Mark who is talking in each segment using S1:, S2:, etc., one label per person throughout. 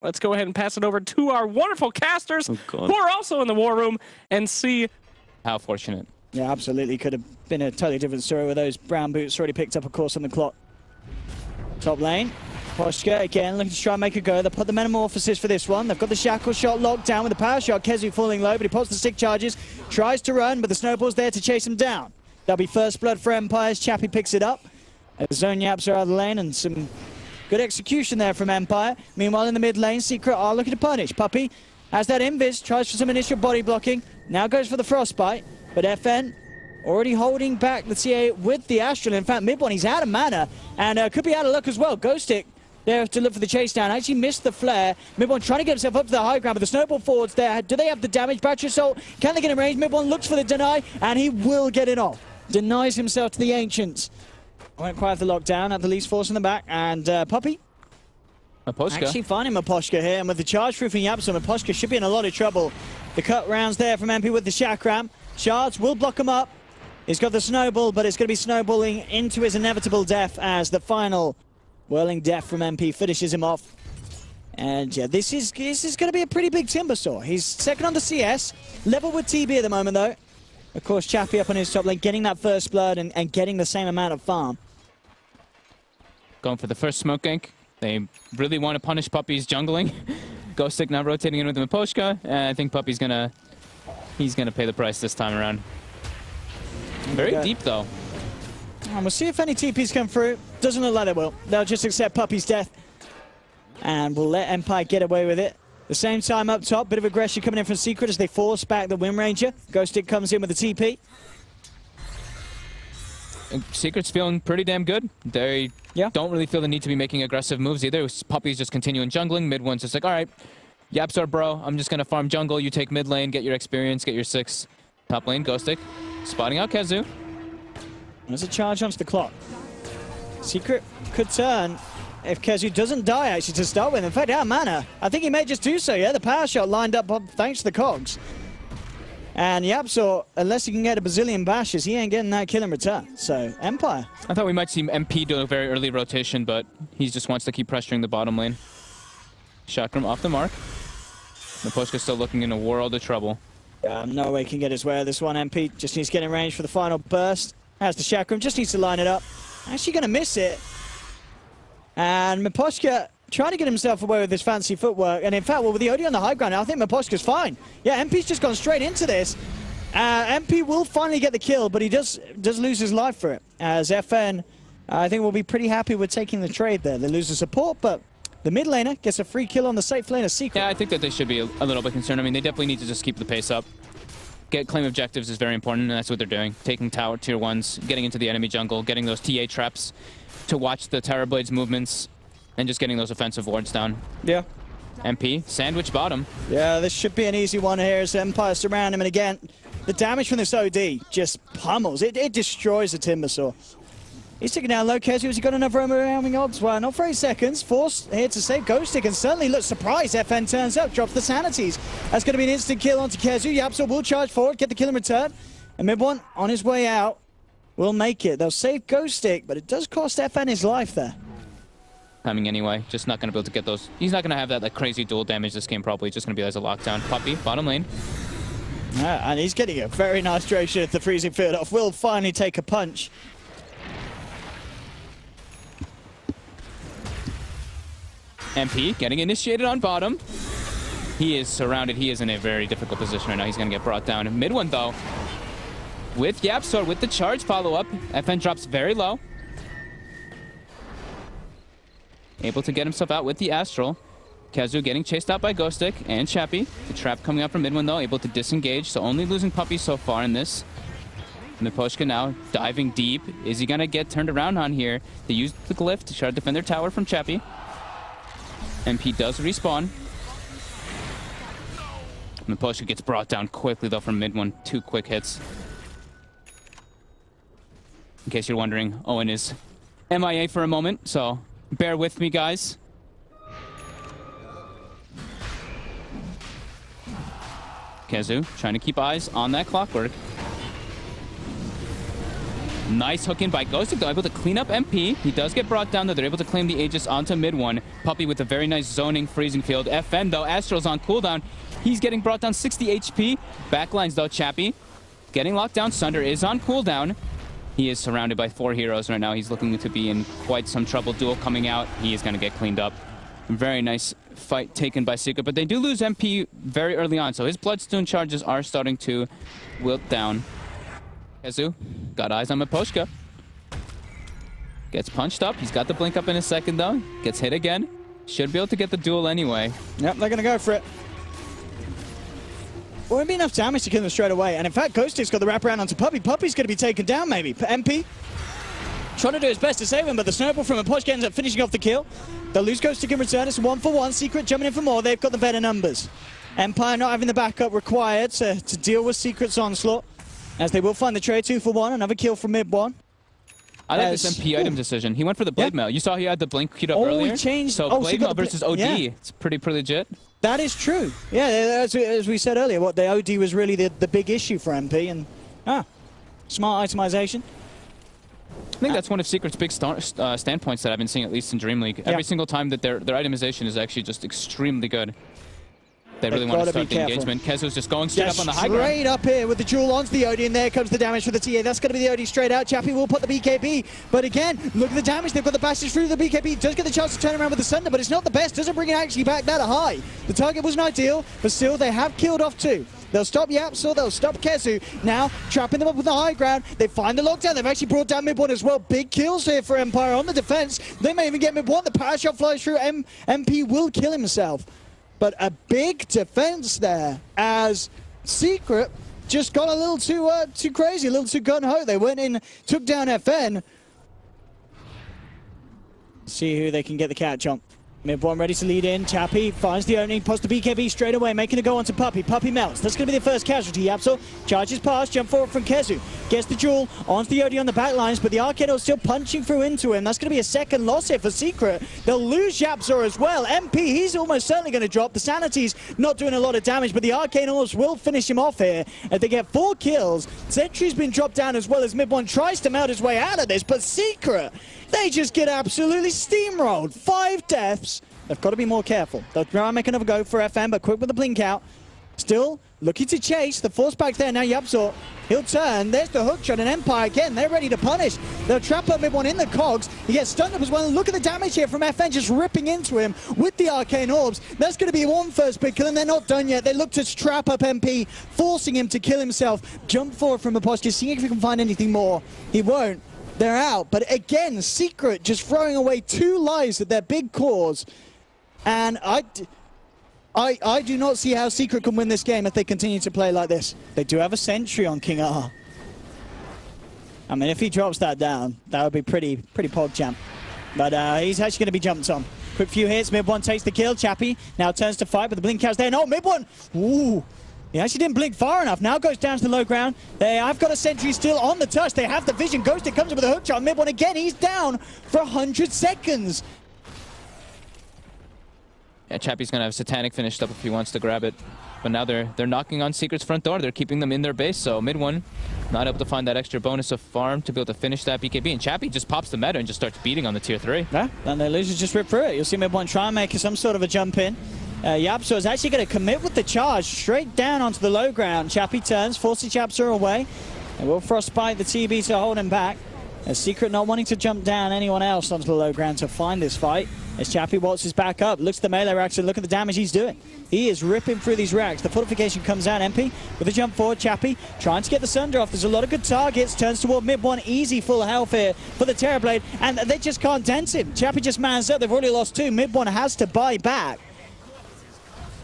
S1: let's go ahead and pass it over to our wonderful casters who are also in the war room and see
S2: how fortunate.
S3: Yeah, absolutely. Could have been a totally different story with those brown boots already picked up, of course, on the clock. Top lane. Poshka again looking to try and make a go. They put the Metamorphosis for this one. They've got the Shackle shot locked down with the power shot. KheZu falling low, but he pops the stick charges. Tries to run, but the snowball's there to chase him down. That'll be first blood for Empires. Chappie picks it up. Zone YapzOr out of the lane and some good execution there from Empire. Meanwhile, in the mid lane, Secret are looking to punish. Puppey has that invis, tries for some initial body blocking. Now goes for the Frostbite, but FN already holding back the TA with the Astral. In fact, mid one, he's out of mana and could be out of luck as well. Ghostic there to look for the chase down. Actually missed the flare. Mid one trying to get himself up to the high ground, but the snowball forwards there. Do they have the damage? Battery Assault, can they get in range? Mid one looks for the deny, and he will get it off. Denies himself to the Ancients. Won't quite have the lockdown, at the least force in the back, and Puppey
S2: Maposhka
S3: actually finding Maposhka here, and with the charge through from YapzOr, Maposhka should be in a lot of trouble. The cut rounds there from MP with the Chakram. Shards will block him up. He's got the snowball, but it's going to be snowballing into his inevitable death as the final whirling death from MP finishes him off. And yeah, this is going to be a pretty big Timbersaw. He's second on the CS, level with TB at the moment though. Of course, Chappie up on his top lane, getting that first blood and getting the same amount of farm.
S2: Going for the first smoke gank. They really want to punish Puppey's jungling. Ghostic now rotating in with the Maposhka, and I think Puppey's he's gonna pay the price this time around. Very deep though.
S3: And we'll see if any TPs come through. Doesn't look like they will. They'll just accept Puppey's death. And we'll let Empire get away with it. The same time up top, bit of aggression coming in from Secret as they force back the Wind Ranger. Ghostic comes in with the TP.
S2: Secret's feeling pretty damn good. They don't really feel the need to be making aggressive moves either. Puppey's just continuing jungling. Mid one's just like, all right, YapzOr bro, I'm just going to farm jungle. You take mid lane, get your experience, get your 6. Top lane, Ghostic, spotting out KheZu.
S3: There's a charge onto the clock. Secret could turn if KheZu doesn't die actually to start with. In fact, out of mana. I think he may just do so, yeah? The power shot lined up thanks to the cogs. And YapzOr, unless he can get a bazillion bashes, he ain't getting that kill in return. So, Empire.
S2: I thought we might see MP do a very early rotation, but he just wants to keep pressuring the bottom lane. Chakram off the mark. Maposhka's still looking in a world of trouble.
S3: No way he can get his way out of this one. MP just needs to get in range for the final burst. Has the Chakram, just needs to line it up. Actually going to miss it. And Maposhka trying to get himself away with his fancy footwork. And in fact, well, with the OD on the high ground, I think Maposhka's fine. Yeah, MP's just gone straight into this. MP will finally get the kill, but he does lose his life for it. As FN, I think, will be pretty happy with taking the trade there. They lose the support, but the mid laner gets a free kill on the safe laner Secret.
S2: Yeah, I think that they should be a little bit concerned. I mean, they definitely need to just keep the pace up. Claim objectives is very important, and that's what they're doing. Taking tower tier 1s, getting into the enemy jungle, getting those TA traps to watch the Terrorblade's movements, and just getting those offensive wards down.
S3: Yeah.
S2: MP, sandwich bottom.
S3: Yeah, this should be an easy one here as Empire surround him, and again, the damage from this OD just pummels. It destroys the Timbersaw. He's taking down low. KheZu, has he got another overwhelming odds? Well, not for 8 seconds. Forced here to save Ghostic, and certainly looks surprised. FN turns up, drops the sanities. That's going to be an instant kill onto KheZu. YapzOr will charge forward, get the kill in return. And mid one, on his way out, will make it. They'll save Ghostic, but it does cost FN his life there.
S2: Timing anyway, just not going to be able to get those. He's not going to have that crazy dual damage this game probably. Just going to be as a lockdown. Puppey, bottom lane.
S3: And he's getting a very nice duration at the freezing field off. Will finally take a punch.
S2: MP getting initiated on bottom. He is surrounded. He is in a very difficult position right now. He's going to get brought down. Mid one, though, with YapzOr, with the charge follow-up, FN drops very low. Able to get himself out with the Astral. KheZu getting chased out by Ghostic and Chappie. The trap coming out from mid one, though, able to disengage. So only losing Puppey so far in this. Maposhka now diving deep. Is he going to get turned around on here? They use the glyph to try to defend their tower from Chappie. MP does respawn. Maposhka gets brought down quickly, though, from mid one. 2 quick hits. In case you're wondering, Owen is MIA for a moment, so bear with me, guys. KheZu trying to keep eyes on that clockwork. Nice hook in by Ghostic, though, able to clean up MP. He does get brought down, though. They're able to claim the Aegis onto mid one. Puppey with a very nice zoning freezing field. FN, though, Astral's on cooldown. He's getting brought down 60 HP. Backlines, though, Chappy getting locked down. Sunder is on cooldown. He is surrounded by 4 heroes right now. He's looking to be in quite some trouble. Duel coming out. He is going to get cleaned up. Very nice fight taken by Secret, but they do lose MP very early on, so his Bloodstone charges are starting to wilt down. KheZu got eyes on Miposhka. Gets punched up. He's got the blink up in a second, though. Gets hit again. Should be able to get the duel anyway.
S3: Yep, they're going to go for it. Won't be enough damage to kill them straight away. And in fact, Ghostic's got the wraparound onto Puppey. Puppey's going to be taken down, maybe. MP trying to do his best to save him, but the snowball from Miposhka ends up finishing off the kill. They'll lose Ghostic in return. It's 1-for-1. Secret jumping in for more. They've got the better numbers. Empire not having the backup required to deal with Secret's onslaught, as they will find the trade. 2-for-1. Another kill from mid one.
S2: I like this MP item decision. He went for the Blade Mail. You saw he had the blink queued up earlier.
S3: He changed.
S2: So Blade Mail versus OD. Yeah. It's pretty legit.
S3: That is true. Yeah, as we said earlier, what the OD was really the big issue for MP, and smart itemization.
S2: I think that's one of Secret's big standpoints that I've been seeing, at least in DreamLeague. Every single time that their itemization is actually just extremely good. They really want to start the engagement. KheZu's just going straight up on the high ground.
S3: Straight up here with the duel onto the OD, and there comes the damage for the TA. That's going to be the OD straight out. Chappy will put the BKB, but again, look at the damage. They've got the bashes through the BKB. Does get the chance to turn around with the Sunder, but it's not the best. Doesn't bring it actually back that high. The target wasn't ideal, but still they have killed off 2. They'll stop YapzOr, they'll stop KheZu. Now, trapping them up with the high ground. They find the lockdown. They've actually brought down mid one as well. Big kills here for Empire on the defense. They may even get mid one. The power shot flies through. MP will kill himself. But a big defense there, as Secret just got a little too crazy, a little too gun-ho. They went in, took down FN. See who they can get the catch on. Mid one ready to lead in. Chappy finds the opening, posts the BKB straight away, making a go onto Puppey. Puppey melts. That's going to be the first casualty. YapzOr charges past, jump forward from KheZu. Gets the duel onto the OD on the back lines, but the Arcane Orb still punching through into him. That's going to be a second loss here for Secret. They'll lose YapzOr as well. MP, he's almost certainly going to drop. The Sanity's not doing a lot of damage, but the Arcane Orbs will finish him off here. As they get 4 kills. Sentry's been dropped down as well as mid one tries to melt his way out of this, but Secret, they just get absolutely steamrolled. 5 deaths. They've got to be more careful. They'll try and make another go for FN, but quick with the blink out. Still looking to chase. The force back there now. YapzOr, he'll turn. There's the hook shot, and Empire again. They're ready to punish. They'll trap up mid one in the cogs. He gets stunned up as well. And look at the damage here from FN, just ripping into him with the Arcane Orbs. That's going to be one first big kill, and they're not done yet. They look to trap up MP, forcing him to kill himself. Jump forward from Miposhka, seeing if he can find anything more. He won't. They're out. But again, Secret just throwing away 2 lives at their big cause. And I do not see how Secret can win this game if they continue to play like this. They do have a sentry on King A. I mean, if he drops that down, that would be pretty pog-champ. But he's actually going to be jumped on. Quick few hits, mid one takes the kill. Chappy now turns to fight, but the blink out's there. No, mid one! Ooh! He actually didn't blink far enough. Now goes down to the low ground. I've got a sentry still on the touch. They have the vision. Ghostic comes in with a hook shot. Mid one again. He's down for 100 seconds.
S2: Yeah, Chappy's going to have Satanic finished up if he wants to grab it. But now they're knocking on Secret's front door. They're keeping them in their base, so mid one not able to find that extra bonus of farm to be able to finish that BKB. And Chappy just pops the meta and just starts beating on the tier 3.
S3: Yeah, and the losers just rip through it. You'll see mid one try and make some sort of a jump in. YapzOr is actually going to commit with the charge straight down onto the low ground. Chappy turns, forces YapzOr away. And will frostbite the TB to hold him back. Secret not wanting to jump down anyone else onto the low ground to find this fight. As Chappy waltzes back up, looks at the melee racks and look at the damage he's doing. He is ripping through these racks. The fortification comes out. MP with a jump forward. Chappy trying to get the Sunder off. There's a lot of good targets. Turns toward mid one. Easy full health here for the Terrorblade. And they just can't dent him. Chappy just mans up. They've already lost 2. Mid one has to buy back.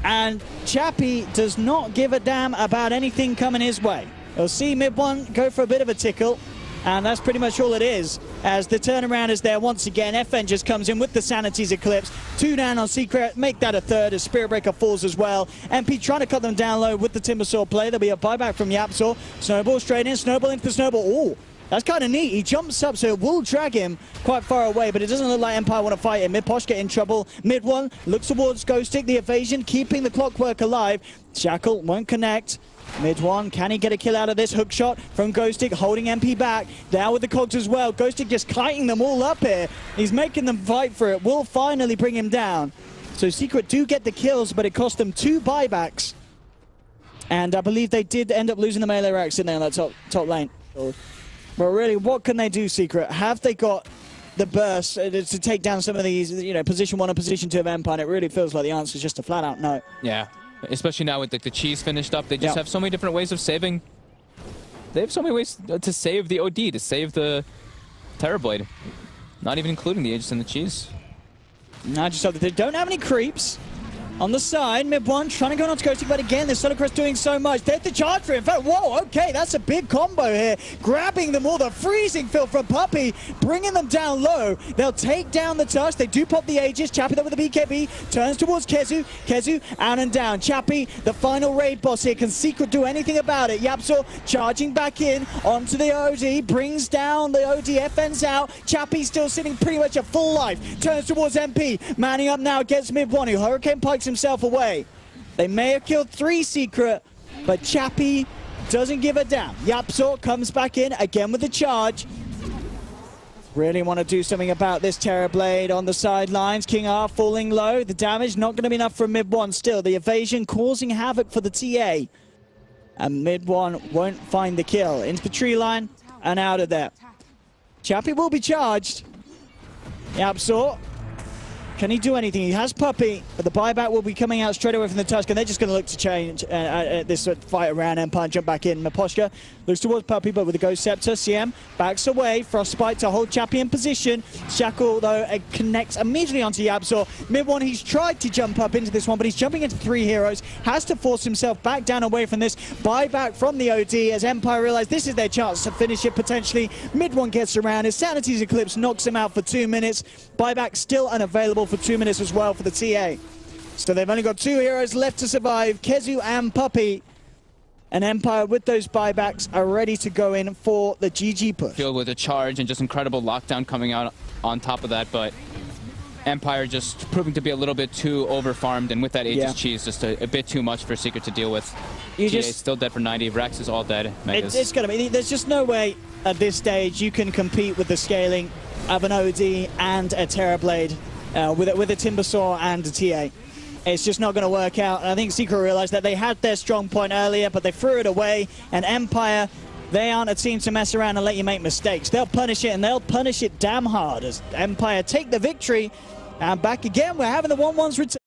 S3: And Chappy does not give a damn about anything coming his way. He'll see mid one go for a bit of a tickle. And that's pretty much all it is, as the turnaround is there once again. FN just comes in with the Sanity's Eclipse. 2 down on Secret, make that a 3rd as Spirit Breaker falls as well. MP trying to cut them down low with the Timber Sword play. There'll be a buyback from YapzOr. Snowball straight in, Snowball into the Snowball. Ooh, That's kind of neat. He jumps up, so it will drag him quite far away, but it doesn't look like Empire want to fight him. Mid-Poshka in trouble. Mid one looks towards Ghostic, the evasion, keeping the clockwork alive. Shackle won't connect. Mid one, can he get a kill out of this? Hook shot from Ghostic, holding MP back. Now with the cogs as well. Ghostic just kiting them all up here. He's making them fight for it. Will finally bring him down. So Secret do get the kills, but it cost them 2 buybacks. And I believe they did end up losing the melee racks in there on that top lane. But really, what can they do, Secret? Have they got the burst to take down some of these, you know, position 1 and position 2 of Empire? And it really feels like the answer is just a flat-out no.
S2: Yeah, especially now with the cheese finished up. They just have so many different ways of saving. They have so many ways to save the OD, to save the Terrorblade. Not even including the Aegis and the cheese.
S3: Now just so that they don't have any creeps. On the side, mid one trying to go on to Ghostic, but again, the Solar Crest doing so much. There's the charge for him. In fact, whoa, okay, that's a big combo here. Grabbing them all, the freezing fill from Puppey, bringing them down low. They'll take down the touch. They do pop the Aegis. Chappie there with the BKB, turns towards KheZu. KheZu out and down. Chappie, the final raid boss here. Can Secret do anything about it? YapzOr charging back in onto the OD, brings down the OD, FN's out. Chappie still sitting pretty much at full life. Turns towards MP, manning up now against mid one, who Hurricane Pikes himself away. They may have killed 3 Secret, but Chappie doesn't give a damn. YapzOr comes back in again with the charge. Really want to do something about this Terrorblade on the sidelines. King R falling low. The damage not going to be enough for mid one still. The evasion causing havoc for the TA. And mid one won't find the kill. Into the tree line and out of there. Chappie will be charged. YapzOr. Can he do anything? He has Puppey, but the buyback will be coming out straight away from the Tusk, and they're just going to look to change this fight around Empire and jump back in. Mid-Poshka looks towards Puppey, but with the Ghost Scepter, CM backs away. Frostbite to hold Chappie in position. Shackle, though, connects immediately onto YapzOr. Mid one, he's tried to jump up into this one, but he's jumping into 3 heroes. Has to force himself back down away from this. Buyback from the OD as Empire realize this is their chance to finish it potentially. Mid one gets around. His Sanity's Eclipse knocks him out for 2 minutes. Buyback still unavailable for 2 minutes as well for the TA. So they've only got 2 heroes left to survive, KheZu and Puppey. And Empire, with those buybacks, are ready to go in for the GG push.
S2: Filled with a charge and just incredible lockdown coming out on top of that, but Empire just proving to be a little bit too overfarmed, and with that Aegis cheese, just a bit too much for Secret to deal with. TA is still dead for 90, Rex is all dead.
S3: It's gonna be, there's just no way at this stage you can compete with the scaling of an OD and a Terrorblade with a Timbersaw and a TA. It's just not going to work out. And I think Secret realized that they had their strong point earlier, but they threw it away. And Empire, they aren't a team to mess around and let you make mistakes. They'll punish it, and they'll punish it damn hard as Empire take the victory. And back again, we're having the 1-1s return.